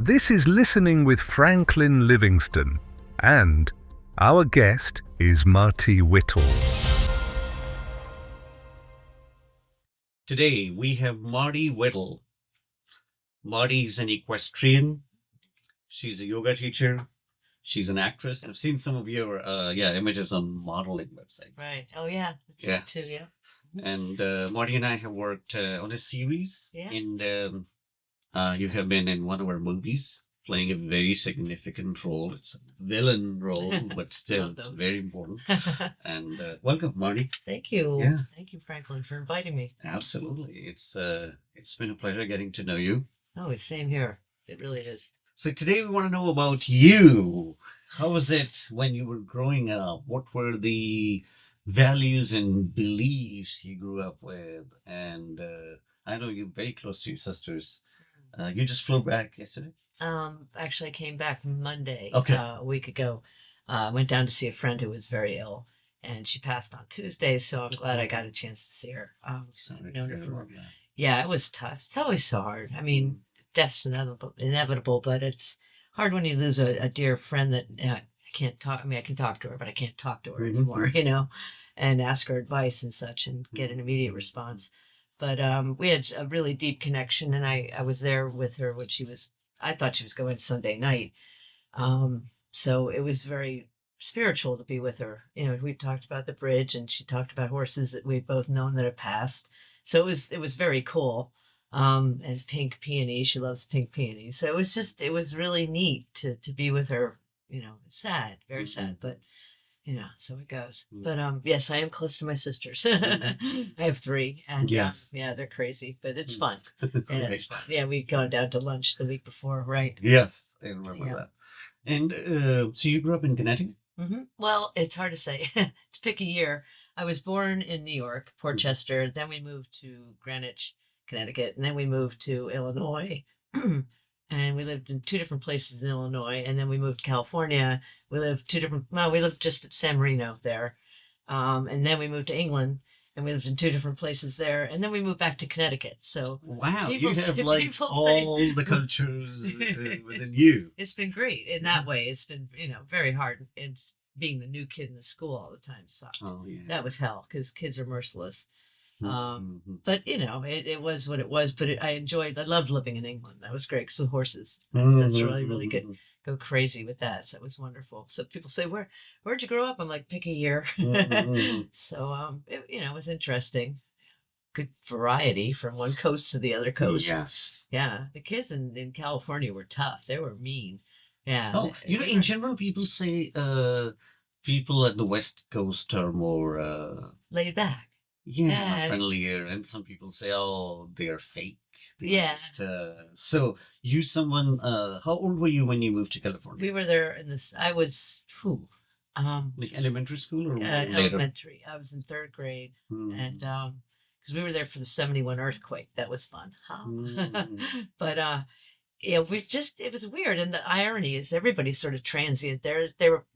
This is Listening with Franklin Livingston, and our guest is Marty Whittle. Today we have Marty Whittle. Marty's an equestrian. She's a yoga teacher. She's an actress. I've seen some of your images on modeling websites. Right. Oh, yeah. That's Yeah. it too, yeah. And Marty and I have worked on a series. Yeah. And you have been in one of our movies, playing a very significant role. It's a villain role, but still, Love it's those. very important. And welcome, Marty. Thank you. Yeah. Thank you, Franklin, for inviting me. Absolutely. It's been a pleasure getting to know you. Oh, it's same here. It really is. So today we want to know about you. How was it when you were growing up? What were the values and beliefs you grew up with? And I know you're very close to your sisters. You just flew back yesterday? Actually, I came back Monday, Okay. a week ago. Went down to see a friend who was very ill, and she passed on Tuesday, so I'm glad I got a chance to see her. Sorry I've to known her hear for, about that. yeah, it was tough. It's always so hard. I mean, death's inevitable, but it's hard when you lose a dear friend that I can't talk. I mean, I can talk to her, but I can't talk to her anymore, and ask her advice and such and get an immediate response. But we had a really deep connection, and I was there with her when I thought she was going Sunday night. So it was very spiritual to be with her. We talked about the bridge, and she talked about horses that we've both known that have passed. So it was very cool. And pink peony, she loves pink peony. So it was really neat to be with her. It's sad, very sad, but so it goes. But yes, I am close to my sisters. I have three, and Yes. yeah, they're crazy, but it's fun. Great. It's fun. Yeah, we'd gone down to lunch the week before, right? Yes, I remember Yeah. that. And so you grew up in Connecticut? Well, it's hard to say. To pick a year, I was born in New York, Portchester. Then we moved to Greenwich, Connecticut, and then we moved to Illinois. And we lived in two different places in Illinois, and then we moved to California. We lived we lived just at San Marino there. And then we moved to England, and we lived in two different places there, and then we moved back to Connecticut. So Wow, People you have say- like people all say- the cultures within you. it's been great in that way. It's been, very hard. And being the new kid in the school all the time sucked. Oh, yeah. That was hell because kids are merciless. Mhm. But it was what it was. But I loved living in England. That was great because the horses. Mhm, That's really, really good. mhm, Go crazy with that. So it was wonderful. So people say, where'd you grow up? I'm like, pick a year. mhm. So it was interesting. Good variety from one coast to the other coast. Yes. Yeah, the kids in California were tough. They were mean. Yeah. Oh, in general, people say people at the West Coast are more laid back. Yeah. friendlier, and some people say, oh, they're fake. They're Yeah. just, so you someone, how old were you when you moved to California? We were there in this. I was, Like elementary school or later? elementary. I was in third grade, Hmm. and because we were there for the '71 earthquake, that was fun. But it was weird, and the irony is everybody's sort of transient.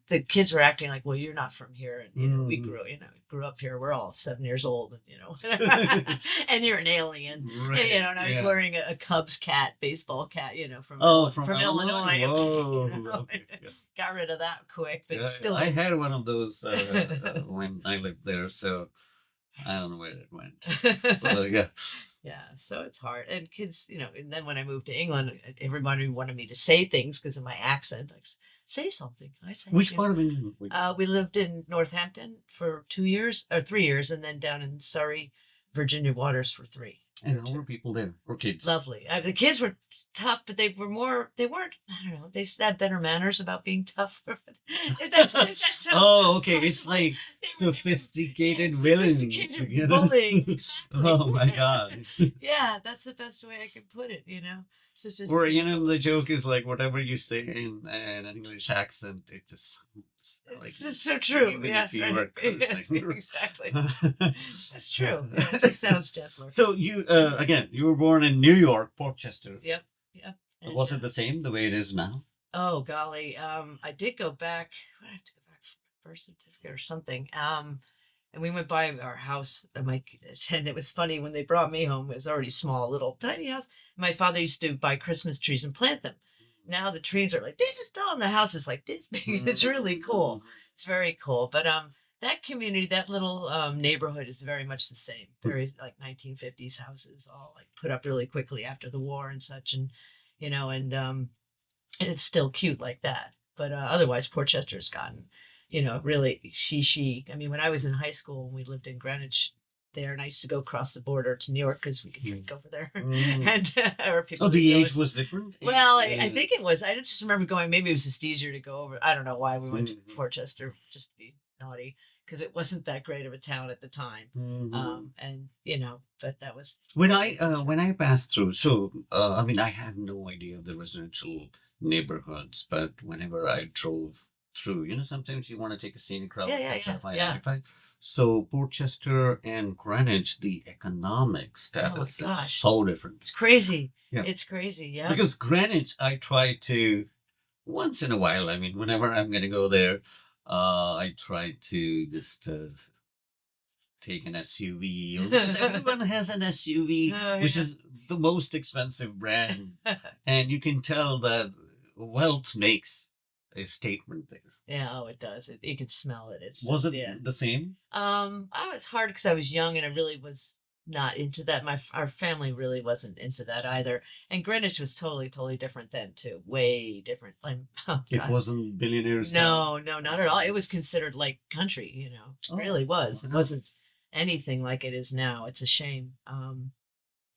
The kids were acting like, well, you're not from here, and we grew up here. We're all 7 years old, and and you're an alien, Right, and I was yeah. wearing a Cubs baseball cap, from from Illinois. Whoa. Okay, yeah. Got rid of that quick, but Yeah, still. I had one of those when I lived there, so I don't know where it went. So, yeah. Yeah, so it's hard. And kids, and then when I moved to England, everybody wanted me to say things because of my accent. Like, say something. I say, Which part of England? we lived in Northampton for 3 years, and then down in Surrey, Virginia Waters for 3. And how were people there? Or kids? Lovely. The kids were tough, but they weren't, I don't know, they had better manners about being tough. Oh, okay. It's like sophisticated villains. Sophisticated bullying. Exactly. Oh my God. Yeah, that's the best way I can put it, Or, the joke is like whatever you say in an English accent, it just sounds like It's so true. even Yeah, if you right. were cursing. Exactly. That's true. Yeah, it just sounds gentler. So you, again, you were born in New York, Portchester. Yep. And, Was it the same the way it is now? oh golly, I did go back. I have to go back for my birth certificate or something. And we went by our house, and it was funny when they brought me home. It was already small, little tiny house. My father used to buy Christmas trees and plant them. Now the trees are like this tall and the house is like this big. It's really cool. It's very cool. But that community, that little neighborhood is very much the same. Very like 1950s houses, all like put up really quickly after the war and such, and and it's still cute like that. But otherwise, Portchester's gotten, really she. I mean, when I was in high school and we lived in Greenwich there, and I used to go across the border to New York because we could drink over there, and or people. Oh, would the go age was different. well, I think it was. I just remember going. Maybe it was just easier to go over. I don't know why we went to Mhm. Portchester just to be naughty because it wasn't that great of a town at the time. And but that was When I passed through, so I mean, I had no idea of the residential neighborhoods, but whenever I drove through, sometimes you want to take a scenic route instead of yeah. I-95. So Portchester and Greenwich, the economic Oh my status is gosh, so different. it's crazy. Yeah. It's crazy. Yeah. Because Greenwich, I try to once in a while. I mean, whenever I'm gonna go there, I try to just take an SUV, because everyone has an SUV, Oh, which yeah. is the most expensive brand, and you can tell that wealth makes a statement there. Yeah. Oh, it does. You can smell it. It's Was just it yeah. the same? I was hard because I was young and I really was not into that. Our family really wasn't into that either. And Greenwich was totally different then too. Way different. Like oh It god. wasn't billionaires town. No, not at all. It was considered like country, Oh, really was. It wow. wasn't anything like it is now. It's a shame.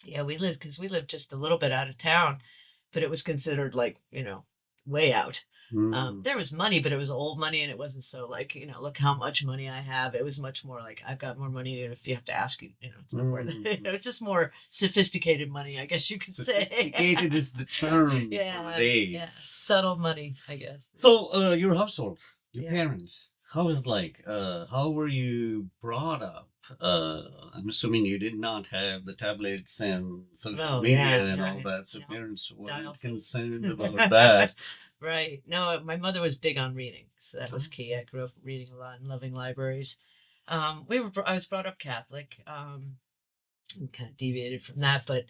Yeah, because we lived just a little bit out of town, but it was considered like, way out. There was money, but it was old money, and it wasn't so like, look how much money I have. It was much more like I've got more money, and if you have to ask you, it's not worth it. It's just more sophisticated money, I guess you could say. Sophisticated is the term for Yeah, today. yeah, subtle money, I guess. So, your household, your Yeah. parents, how was it like? How were you brought up? I'm assuming you did not have the tablets and social Oh, media yeah, and all right. that, so No, parents dial weren't phones. concerned about that. Right. No, my mother was big on reading, so that was key. I grew up reading a lot and loving libraries. I was brought up Catholic. And kind of deviated from that, but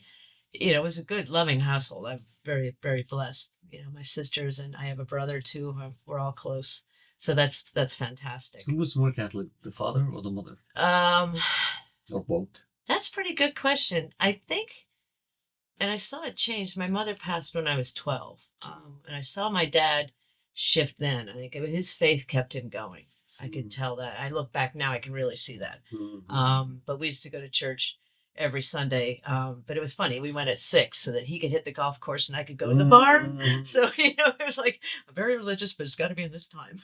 it was a good, loving household. I'm very, very blessed. My sisters and I have a brother too. We're all close, so that's fantastic. Who was more Catholic, the father or the mother, Um, or both? that's a pretty good question. I think, and I saw it change. My mother passed when I was 12, and I saw my dad shift then. I think his faith kept him going. I could tell that. I look back now, I can really see that. But we used to go to church every Sunday. But it was funny. We went at 6 so that he could hit the golf course and I could go in the barn. So, it was like very religious, but it's got to be in this time.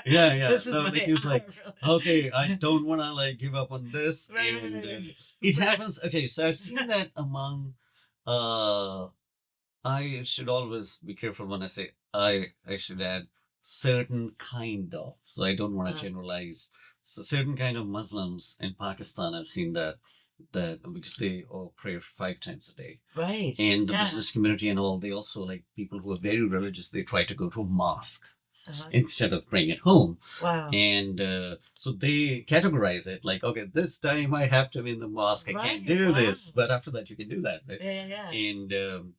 Yeah. This is No, my like he was like, hour. okay, I don't want to like give up on this, and Right. it happens. Okay, so I've seen that among. I should always be careful when I say I should add certain kind of. So I don't want to Uh, generalize. So certain kind of Muslims in Pakistan, I've seen that because they all pray 5 times a day. right. And the Yeah. business community and all, they also like people who are very religious. They try to go to a mosque Uh-huh. instead of praying at home. Wow. And so they categorize it like, okay, this time I have to be in the mosque. I can't Right, do wow. this, but after that you can do that, right? Yeah. And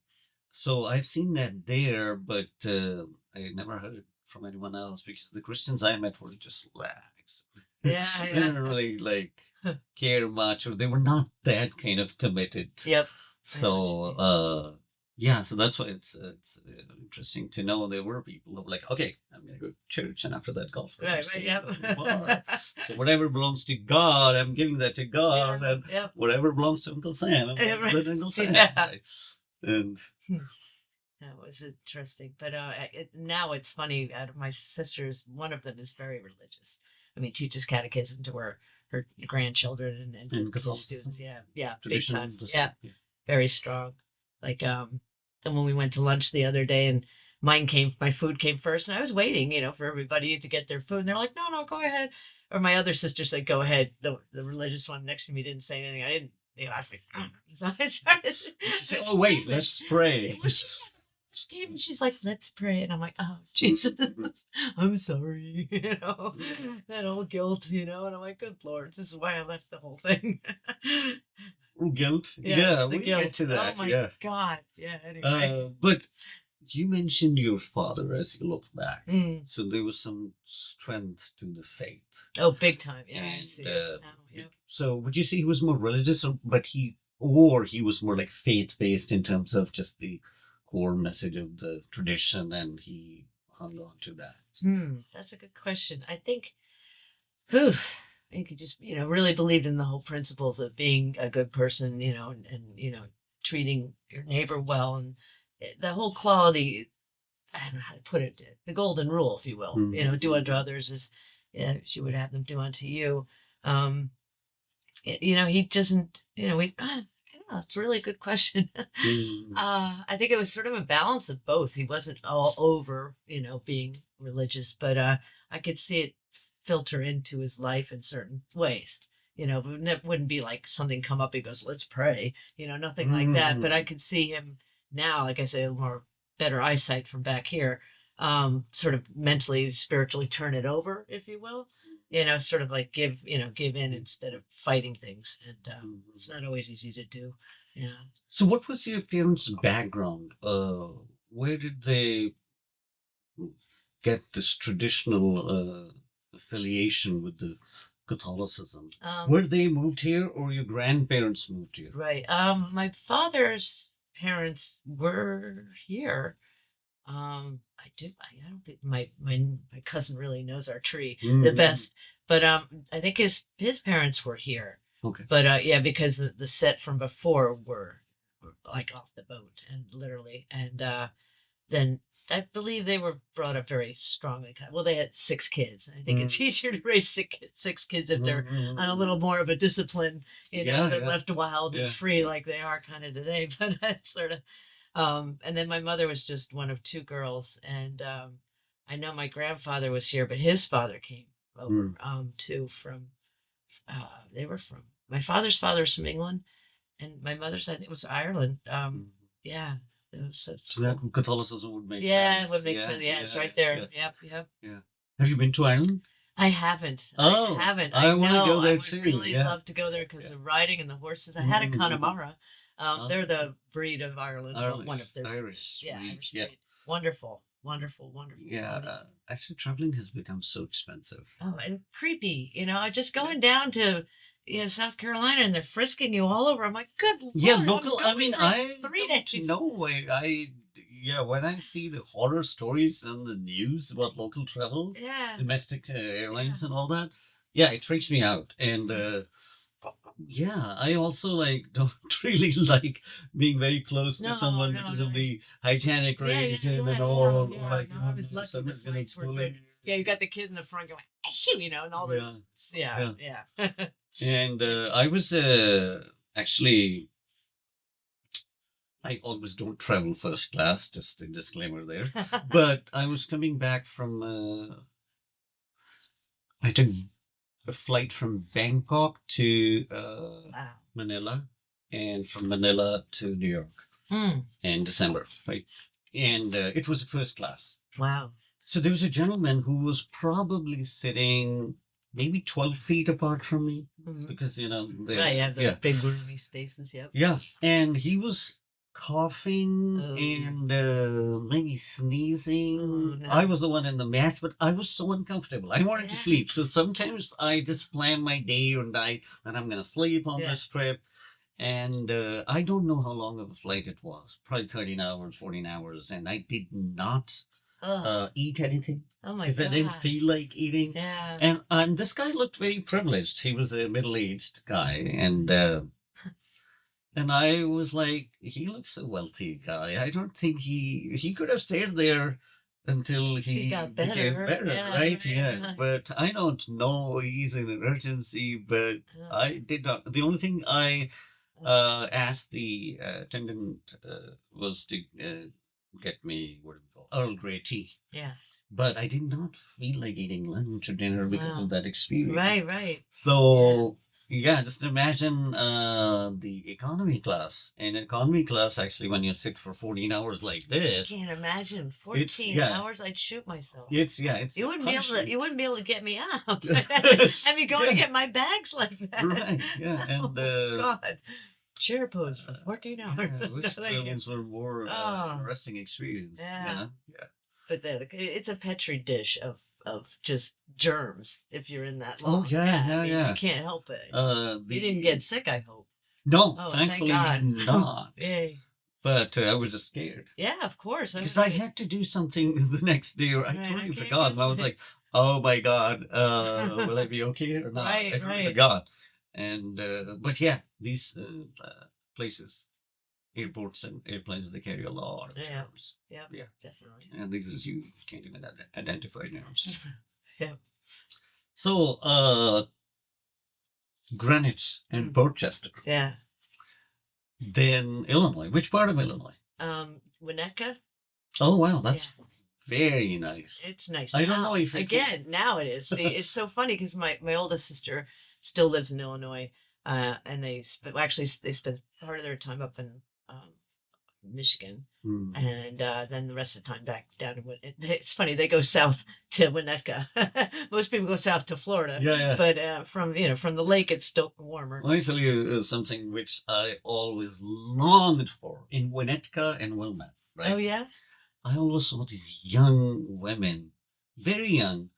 so I've seen that there, but I never heard it from anyone else because the Christians I met were just lax. Yeah. They didn't really like care much, or they were not that kind of committed. Yep. I know what you So yeah, so that's why it's interesting to know there were people who were like, okay, I'm gonna go to church, and after that, golf. Right. Yep. So whatever belongs to God, I'm giving that to God, and Yep. whatever belongs to Uncle Sam, I'm Yeah, giving right. that to Uncle Sam. Yeah. Right? And That was interesting. But now it's funny. Out of my sisters, one of them is very religious. I mean, teaches catechism to her grandchildren and to Catholicism? students. Yeah, big tradition, time. the Yeah, same. very strong. Like and when we went to lunch the other day, and my food came first, and I was waiting, for everybody to get their food, and they're like, no, go ahead. Or my other sister said, go ahead. The religious one next to me didn't say anything. I didn't. I was like, so I started. She said, I was "Oh wait, famished. let's pray." Well, she came and she's like, let's pray. And I'm like, oh, Jesus, I'm sorry. That old guilt, and I'm like, good Lord, this is why I left the whole thing. Guilt. Yes, Yeah, the we guilt. get to that. Oh my Yeah. God. Yeah, anyway. But you mentioned your father as you look back. Mm. So there was some strength to the faith. Oh, big time. Yeah, I And see it now. Yep. so would you say he was more religious, or he was more like faith based in terms of just the core message of the tradition, and he hung on to that? That's a good question. I think, whew, I think he just, really believed in the whole principles of being a good person, and treating your neighbor well, and the whole quality. I don't know how to put it. The golden rule, if you will. Do unto others as you would have them do unto you. Um, he doesn't. I don't know. It's a really good question. I think it was sort of a balance of both. He wasn't all over, being religious, but I could see it filter into his life in certain ways. It wouldn't be like something come up. He goes, "Let's pray." Nothing like that. But I could see him now, like I say, more better eyesight from back here. Sort of mentally, spiritually turn it over, if you will. Sort of like give in instead of fighting things, and it's not always easy to do. Yeah. So, what was your parents' background? Where did they get this traditional affiliation with the Catholicism? Were they moved here, or your grandparents moved here? Right. My father's parents were here. I don't think my cousin really knows our tree the best, but I think his parents were here. Okay. But yeah, because the set from before were like off the boat and literally, and then I believe they were brought up very strongly. Well, they had 6 kids. I think it's easier to raise six kids if they're on a little more of a discipline, than left wild and free like they are kind of today. But that's sort of. And then my mother was just one of 2 girls, and I know my grandfather was here, but his father came over too from. They were from my father's father's from England, and my mother's I think was Ireland. Yeah, it was so cool. That Catholicism would make sense. Yeah, it would make sense. Yeah, it's right there. Yep. Yeah. Have you been to Ireland? I haven't. Oh, I haven't. I want to go there too. I would really love to go there because the riding and the horses. I had a Connemara. They're the breed of Ireland. Irish, one of their Irish. Irish breed. Wonderful. Yeah, actually, traveling has become so expensive. Oh, and creepy. Just going down to South Carolina and they're frisking you all over. I'm like, good Lord. Yeah, local. I mean, 3 days. No way. When I see the horror stories on the news about local travel, domestic airlines and all that, it freaks me out. And I also don't really like being very close to someone because of the hygienic reason and all. I was lucky the flights were good. Yeah, you got the kid in the front going, and all the yeah. And I was actually. I always don't travel first class, just a disclaimer there. But I was coming back from. I took a flight from Bangkok to Manila, and from Manila to New York in December, right? And it was a first class. Wow. So there was a gentleman who was probably sitting maybe 12 feet apart from me because, they have the big roomy spaces, yep. Yeah, and he was coughing and maybe sneezing. Oh, no. I was the one in the mask, but I was so uncomfortable. I wanted to sleep. So sometimes I just plan my day and that I'm going to sleep on this trip. And I don't know how long of a flight it was. Probably 13 hours, 14 hours. And I did not eat anything. Oh my God. Because I didn't feel like eating. Yeah. And this guy looked very privileged. He was a middle-aged guy. And I was like, he looks a wealthy guy. I don't think he could have stayed there until he got became better, right? Yeah. But I don't know. He's in an urgency, but I did not. The only thing I asked the attendant was to get me, what do we call Earl Grey tea. Yeah. But I did not feel like eating lunch or dinner because of that experience. Right. So... Yeah, just imagine the economy class. In economy class, actually, when you sit for 14 hours like this, I can't imagine 14 hours. I'd shoot myself. It's you wouldn't be able to get me up. Have me going to get my bags like that. Right. Yeah. And God. chair pose for 14 hours. Which films were more Oh. interesting experience? Yeah. Yeah. But it's a petri dish of just germs if you're in that Oh long. yeah, I mean, yeah. you can't help it. The You didn't get sick, I hope. No, Oh, thankfully thank God. not. Yay. But I was just scared Yeah, of course. because I had to do something the next day, or I Right, I totally can't forgot, get and I was sick. like, "Oh my God, will I be okay or not?" I Right, totally right. forgot. And but yeah, these places, airports and airplanes, they carry a lot of Yeah. germs. Yep, Yeah, definitely. and these is you can't even identify germs. Yep. So, Greenwich and Mm. Portchester, Yeah. then Illinois. Which part of Illinois? Winnetka. Oh wow, that's Yeah. very nice. It's nice. I don't now. know if Again, now it is. See, it's so funny because my oldest sister still lives in Illinois, and they spend part of their time up in Michigan, Hmm. and then the rest of the time back down in it's funny, they go south to Winnetka. Most people go south to Florida, Yeah. but from the lake it's still warmer. Let me tell you something which I always longed for in Winnetka and Wilmette, right? Oh yeah. I always saw these young women, very young,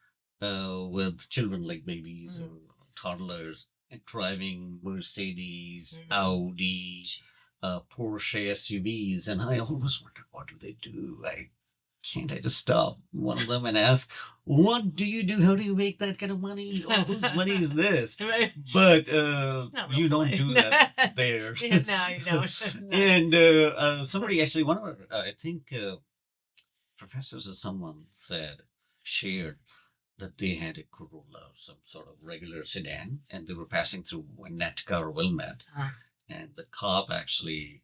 with children like babies or toddlers, and driving Mercedes, Audi, Porsche SUVs, and I always wondered, what do they do? Can't I just stop one of them and ask, what do you do? How do you make that kind of money? Or whose money is this? Right. But Not real you don't polite. do that there. Yeah, no, you don't. No. And somebody actually, one of our, I think, professors or someone shared that they had a Corolla, some sort of regular sedan, and they were passing through Winnetka or Wilmette, and the cop actually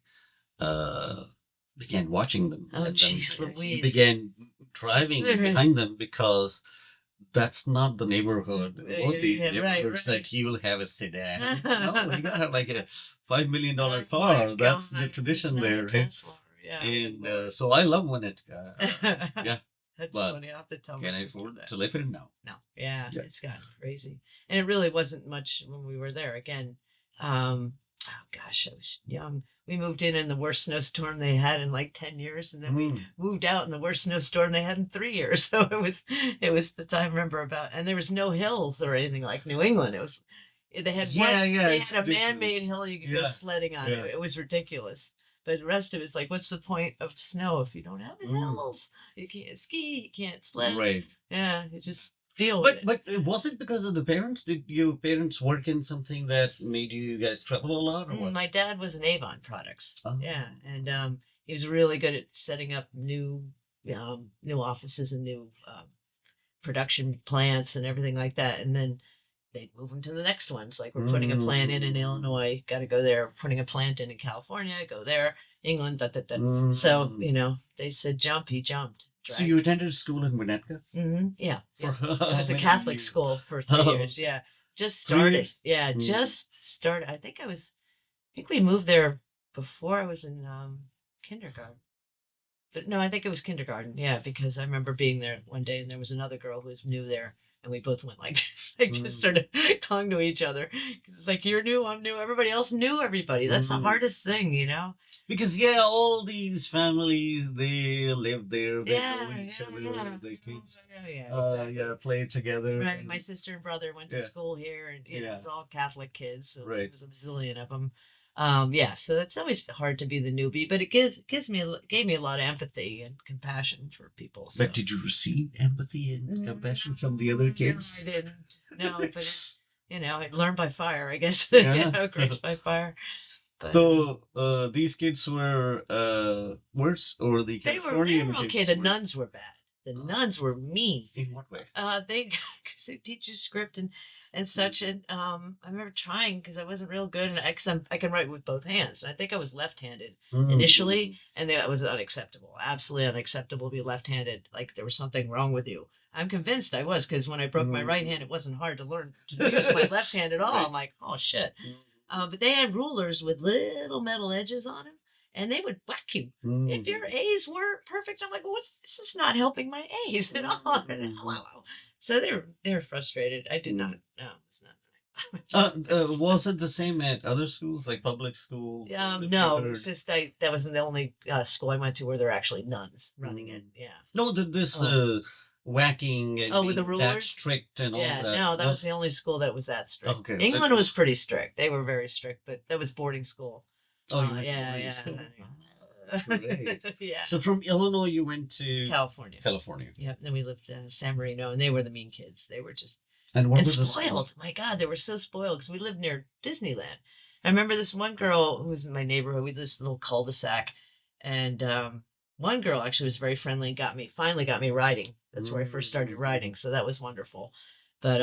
began watching them. Oh, and jeez then he Louise. began driving behind them because that's not the neighborhood. Both these Yeah, neighborhoods right. that you will have a sedan. No, you gotta have like a $5 million Oh, car. my That's the God, tradition it's not a there. Right? Tesla. Yeah. And Lord. so I love Winnetka. Yeah. That's But funny. I'll have to tell can I my sister afford that. to live in? No. No. Yeah, Yeah. it's gotten crazy. And it really wasn't much when we were there. Again, oh gosh, I was young. We moved in the worst snowstorm they had in like 10 years, and then we moved out in the worst snowstorm they had in 3 years. So it was the time I remember about, and there was no hills or anything like New England. It was they had they had a man-made hill you could go sledding on. It was ridiculous. But the rest of it's like, what's the point of snow if you don't have hills? You can't ski, you can't sled. Right. Yeah, you just deal with it. But was it because of the parents? Did your parents work in something that made you guys travel a lot, or what? My dad was an Avon Products. Oh. Yeah, and he was really good at setting up new offices and new production plants and everything like that. And then they'd move them to the next ones. Like, we're putting a plant in Illinois, got to go there. We're putting a plant in California, go there. England, da da da. So they said jump, he jumped. So you attended school in Winnetka? Yeah. For It was a Catholic school for 3 years. Yeah. Just 3 started. years? Yeah, just started. I think we moved there before I was in kindergarten. But no, I think it was kindergarten. Yeah, because I remember being there one day, and there was another girl who was new there, and we both went like, just started clung to each other. It's like, you're new, I'm new. Everybody else knew everybody. That's the hardest thing, Because all these families, they live there, they know each other, they kids exactly. play together. Right, my sister and brother went to school here, and it was all Catholic kids, so there was a bazillion of them. So it's always hard to be the newbie, but it gave me a lot of empathy and compassion for people. So. But did you receive empathy and compassion from the other kids? No, I didn't. No, but I learned by fire, I guess. Yeah. Grace by fire. But, so these kids were worse, or the Californian they were okay. kids? The nuns were bad. The nuns were mean. In what way? Because they teach you script and such. And I remember trying, because I wasn't real good, and I can write with both hands. And I think I was left-handed initially, and that was unacceptable. Absolutely unacceptable to be left-handed. Like there was something wrong with you. I'm convinced I was, because when I broke my right hand, it wasn't hard to learn to use my left hand at all. Right. I'm like, oh shit. But they had rulers with little metal edges on them, and they would whack you if your A's weren't perfect. I'm like, well, this is not helping my A's at all. So they were frustrated. I did not. No, it was not. Was it the same at other schools, like public schools? If you No, it heard? was just that wasn't the only school I went to where there are actually nuns running it. Yeah. No, this Oh. whacking and With the being that rulers? strict and all Yeah, that no, that was was the only school that was that strict. okay. England was pretty strict. They were very strict, but that was boarding school. Oh, you went to Yeah, boarding yeah. school. Yeah. Great. Yeah. So from Illinois, you went to California. California. Yeah, then we lived in San Marino, and they were the mean kids. They were just And what and was the school? spoiled. My God, they were so spoiled because we lived near Disneyland. I remember this one girl who was in my neighborhood. We had this little cul-de-sac, and one girl actually was very friendly and finally got me riding. That's where I first started riding, so that was wonderful. But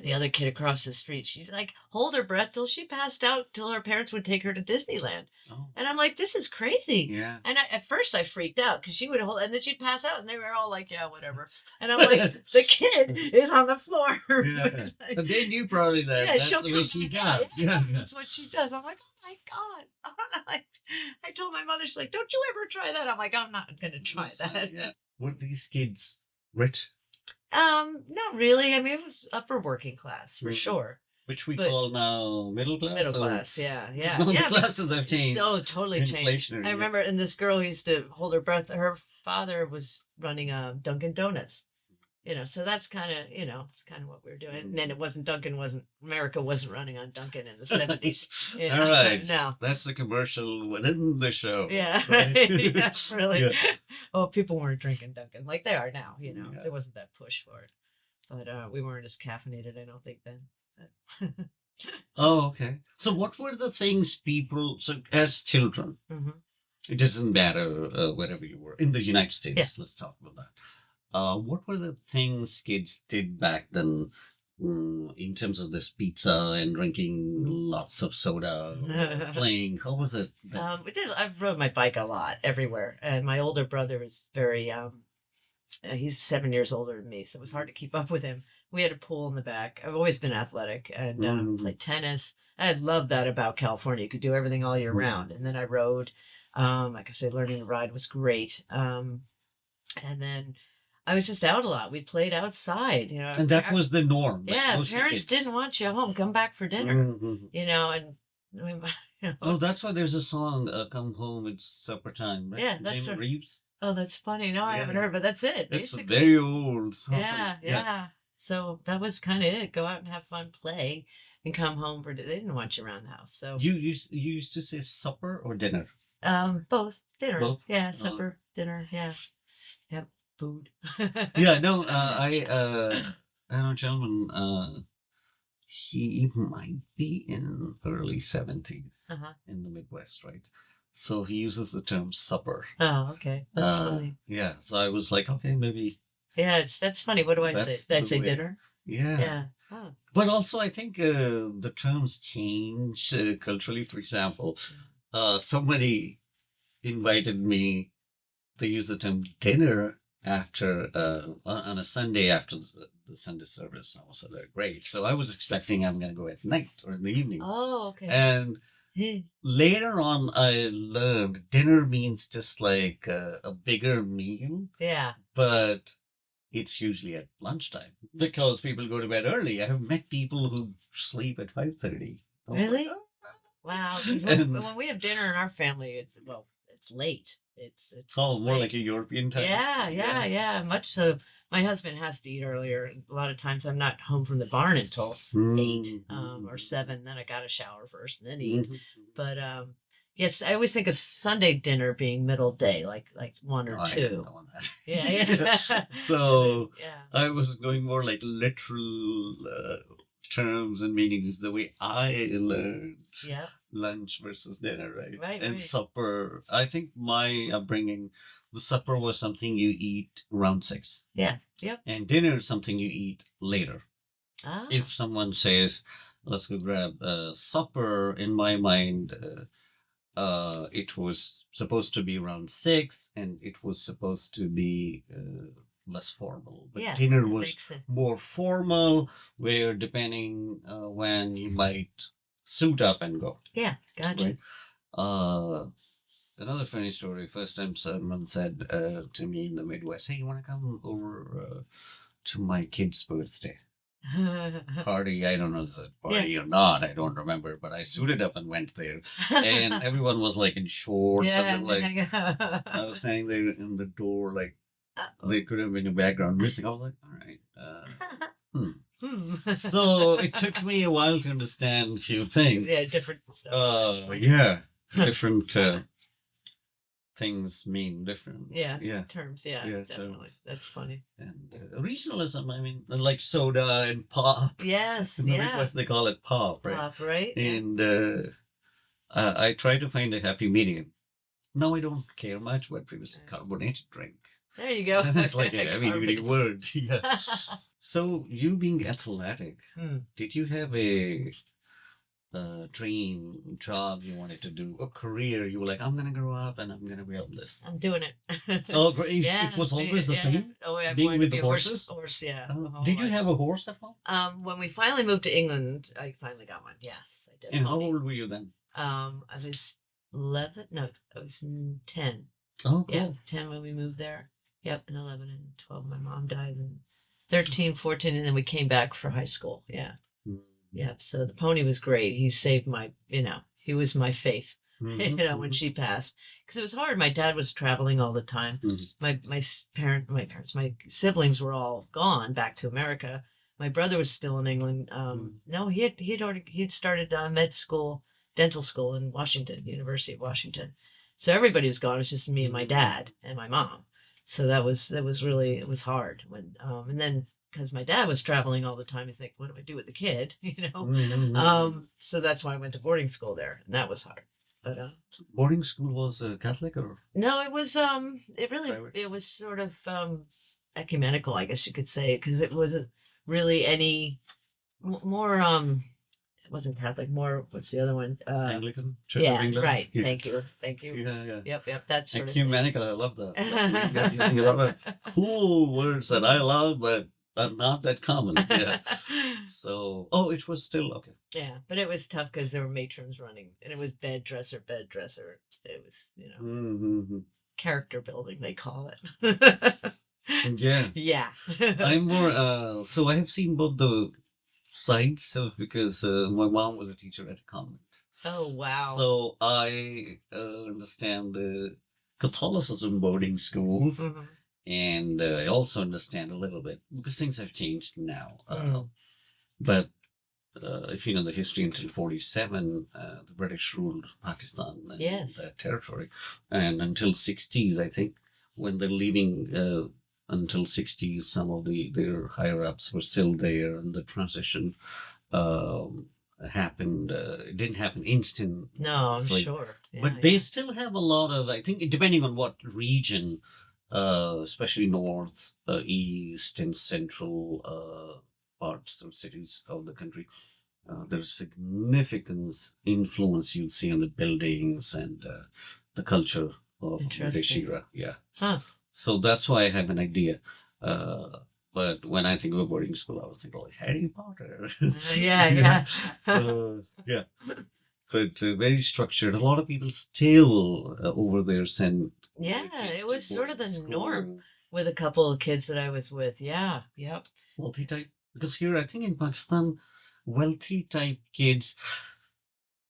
the other kid across the street, she'd like hold her breath till she passed out till her parents would take her to Disneyland. Oh, And I'm like, this is crazy. yeah. And at first I freaked out because she would hold, and then she'd pass out, and they were all like, yeah, whatever. And I'm like, the kid is on the floor. Yeah. But they knew probably that Yeah, that's she'll the way come she back. does. Yeah, Yeah. that's what she does. I'm like, oh my God. Like, I told my mother, she's like, don't you ever try that. I'm like, I'm not going to try that. Yeah. Were these kids rich? Not really. I mean, it was upper working class for Mhm. sure. Which we But- call now middle class? Middle or- class, yeah. No, the Yeah, classes have changed. so totally changed. Inflationary, I yeah. remember, and this girl used to hold her breath. Her father was running Dunkin' Donuts, so that's kind of, it's kind of what we were doing. And then America wasn't running on Dunkin' in the 70s. All right. No. That's the commercial within the show. Yeah, right? yeah, really. Yeah. Well, people weren't drinking Dunkin' like they are now. Yeah. There wasn't that push for it, but we weren't as caffeinated, I don't think then. But Oh, okay. So what were the things people, so as children, Mhm. it doesn't matter wherever you were, in the United States, Yeah. let's talk about that. What were the things kids did back then in terms of this pizza and drinking lots of soda, or playing? How was it? then? I rode my bike a lot everywhere, and my older brother was very he's 7 years older than me, so it was hard to keep up with him. We had a pool in the back. I've always been athletic and played tennis. I loved that about California. You could do everything all year round. And then I rode. Like I said, learning to ride was great. And then I was just out a lot. We played outside. And that was the norm. like Yeah, most of the parents kids. didn't want you home. Come back for dinner. Mhm. And Oh, that's why there's a song, "Come Home, It's Supper Time," right? Yeah, that's Jim a- Reeves. oh, that's funny. No, I haven't Yeah. heard, but that's it. It's a basically. very old song. Yeah. So that was kind of it. Go out and have fun, play, and come home for. They didn't want you around the house. So You used to say supper or dinner? both dinner. Both? Yeah, supper, dinner. Yeah, yep, food. Yeah, no, I know a gentleman, he might be in early 70s Uh-huh. in the Midwest, right? So he uses the term supper. Oh, okay, that's funny. Yeah, so I was like, okay, maybe, Yeah, that's funny. What do I That's say? Did I the say way- dinner? yeah. Yeah. Oh. But also, I think the terms change culturally. For example, somebody invited me, they use the term dinner after, on a Sunday after the Sunday service. I was like, great. So I was expecting I'm going to go at night or in the evening. Oh, okay. And Hey. later on, I learned dinner means just like a bigger meal, Yeah. but it's usually at lunchtime because people go to bed early. I have met people who sleep at 5:30. Really? Wow. 'Cause when we have dinner in our family, it's late. It's Oh, more late. like a European time. Yeah. Much so. My husband has to eat earlier. A lot of times I'm not home from the barn until 8 or 7. Then I got to shower first and then eat. Mhm. But yes, I always think of Sunday dinner being middle day, like 1 or Oh, I didn't 2. know that. Yeah. So Yeah. I was going more like literal terms and meanings the way I learned Yeah. lunch versus dinner, right? Right, And right. supper. I think my upbringing, the supper was something you eat around 6. Yeah. Yep. And dinner is something you eat later. Ah. If someone says, let's go grab supper, in my mind, it was supposed to be around 6 and it was supposed to be less formal. But Yeah, dinner that was makes sense. more formal, where depending when you might suit up and go. Yeah. Gotcha. Right. Another funny story. First time someone said to me in the Midwest, "Hey, you want to come over to my kid's birthday?" party. I don't know if it's a party or not. I don't remember, but I suited up and went there, and everyone was like in shorts, and then like I was standing there in the door, like they could have been in background music. I was like, all right. So it took me a while to understand a few things. Yeah, different stuff. Yeah, different things mean different. Yeah, terms. Yeah, Yeah, definitely. terms. That's funny. And regionalism, I mean, like soda and pop. Yes, In the yeah. Midwest, they call it pop, right? Pop, right? Yeah. And I try to find a happy medium. No, I don't care much what previous carbonated drink. There you go. It's like a heavy word. Yeah. So you being athletic, did you have a dream job you wanted to do, a career you were like, I'm gonna grow up and I'm gonna be on this? I'm doing it. Oh, great! Yeah, it was always the same. Oh, I Being wanted with to be the a horses. Horse, yeah. Did you have a horse at home? When we finally moved to England, I finally got one. Yes, I did. And how old were you then? I was 11. No, I was 10. Oh, cool. Yeah, 10 when we moved there. Yep, and 11 and 12. My mom died, and 13, 14, and then we came back for high school. Yeah. Yeah, so the pony was great. He saved he was my faith, when she passed. Because it was hard. My dad was traveling all the time. My siblings were all gone back to America. My brother was still in England. No, he'd started med school, dental school in Washington, University of Washington. So everybody was gone. It was just me and my dad and my mom. So that was really, it was hard when, and then, because my dad was traveling all the time, he's like, what do I do with the kid? So that's why I went to boarding school there, and that was hard. But boarding school was Catholic or? No, it was it was sort of ecumenical, I guess you could say, because it wasn't really any more it wasn't Catholic, more, what's the other one? Anglican Church of England. Right. Yeah. Thank you. Yeah. Yep. That's sort ecumenical. I love that. You're using a lot of cool words that I love, but are not that common. Yeah. So, it was still okay. Yeah, but it was tough because there were matrons running, and it was bed dresser. It was, character building, they call it. Yeah. Yeah. I'm more, so I have seen both the sides of, because my mom was a teacher at a convent. Oh, wow. So I understand the Catholicism boarding schools. And I also understand a little bit, because things have changed now. But if you know the history, until 1947, the British ruled Pakistan and that territory. And until 60s, I think, when they're leaving, until 60s, some of their higher-ups were still there, and the transition happened. It didn't happen instant. No, I'm sure. But they still have a lot of, I think, depending on what region, especially north, east, and central parts or cities of the country, there's significant influence you'll see on the buildings and the culture of British era. Yeah. Huh. So that's why I have an idea. But when I think of a boarding school, I was thinking like Harry Potter. Yeah. So yeah. So it's very structured. A lot of people still over there send. Yeah, it was sort of the norm with a couple of kids that I was with. Yeah, yep. Wealthy type, because here I think in Pakistan, wealthy type kids,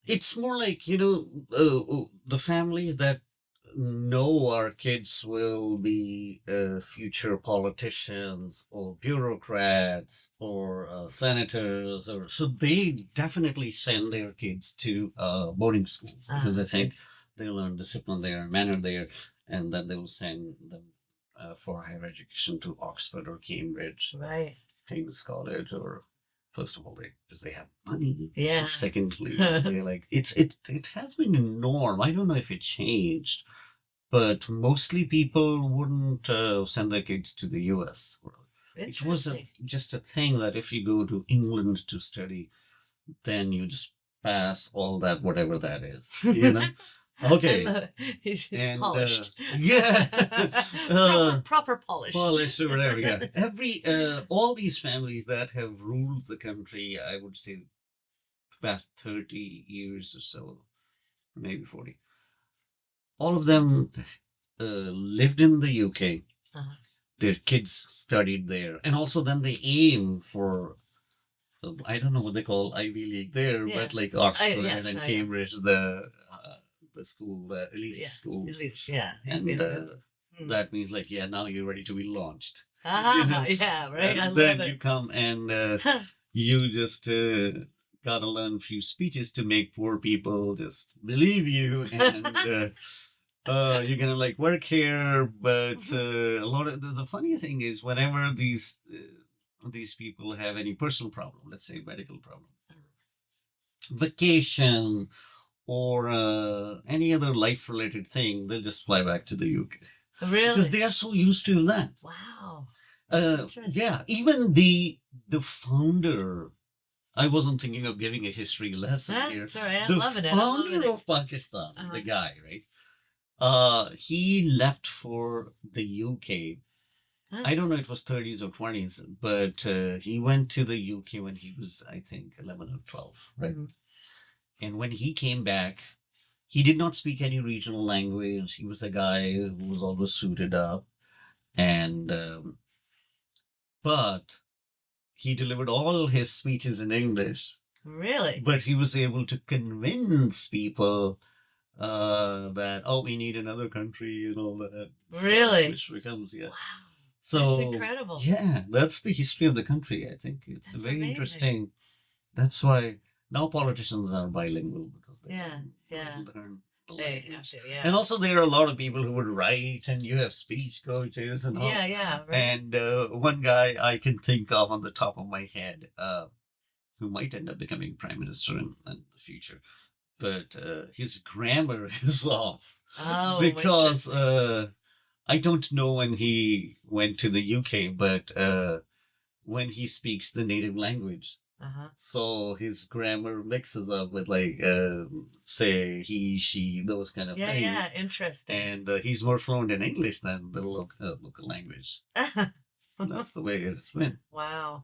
it's more like, the families that know our kids will be future politicians or bureaucrats or senators, or so they definitely send their kids to boarding schools, because they think they learn discipline there, manner there, and then they will send them for higher education to Oxford or Cambridge, right, King's College, or first of all, because they have money. Yeah. Secondly, they're like, it has been a norm. I don't know if it changed, but mostly people wouldn't send their kids to the U.S. It was just a thing that if you go to England to study, then you just pass all that, whatever that is, Okay. He's polished. Proper polish. Polish or whatever, yeah. All these families that have ruled the country, I would say, the past 30 years or so, maybe 40, all of them lived in the UK. Their kids studied there. And also then they aim for I don't know what they call Ivy League there, Yeah. but like Oxford yes, and I know. Cambridge, the school, the elite Yeah. schools, At least, yeah. and Mm. that means like, yeah, now you're ready to be launched. Ah, yeah, right. I And love then you it. come and you just gotta learn a few speeches to make poor people just believe you, and you're gonna like work here. But a lot of the funny thing is, whenever these people have any personal problem, let's say medical problem, vacation, or any other life related thing, they'll just fly back to the UK because Really? they are so used to that. Wow. That's interesting. Yeah, even the founder. I wasn't thinking of giving a history lesson Huh? here. It's all right. I'm The loving it. I'm loving founder it. of Pakistan, Uh-huh. the guy, right? He left for the UK. Huh? I don't know, it was 30s or 20s, but he went to the UK when he was, I think, 11 or 12, right? Mhm. And when he came back, he did not speak any regional language. He was a guy who was always suited up, and but he delivered all his speeches in English. Really? But he was able to convince people that, oh, we need another country and all that. Really? Which becomes, yeah. Wow. So That's incredible. yeah, that's the history of the country. I think it's That's very amazing. interesting. That's why now politicians are bilingual because they Yeah, yeah. learn the They have language. to, yeah. And also, there are a lot of people who would write, and you have speech coaches and all. Yeah, yeah, right. And one guy I can think of on the top of my head, who might end up becoming prime minister in the future, but his grammar is off Oh, because interesting. I don't know when he went to the UK, but when he speaks the native language. Uh-huh. So his grammar mixes up with like say he, she, those kind of Yeah, things. yeah, interesting. And he's more fluent in English than the local language. That's the way it's been. Wow.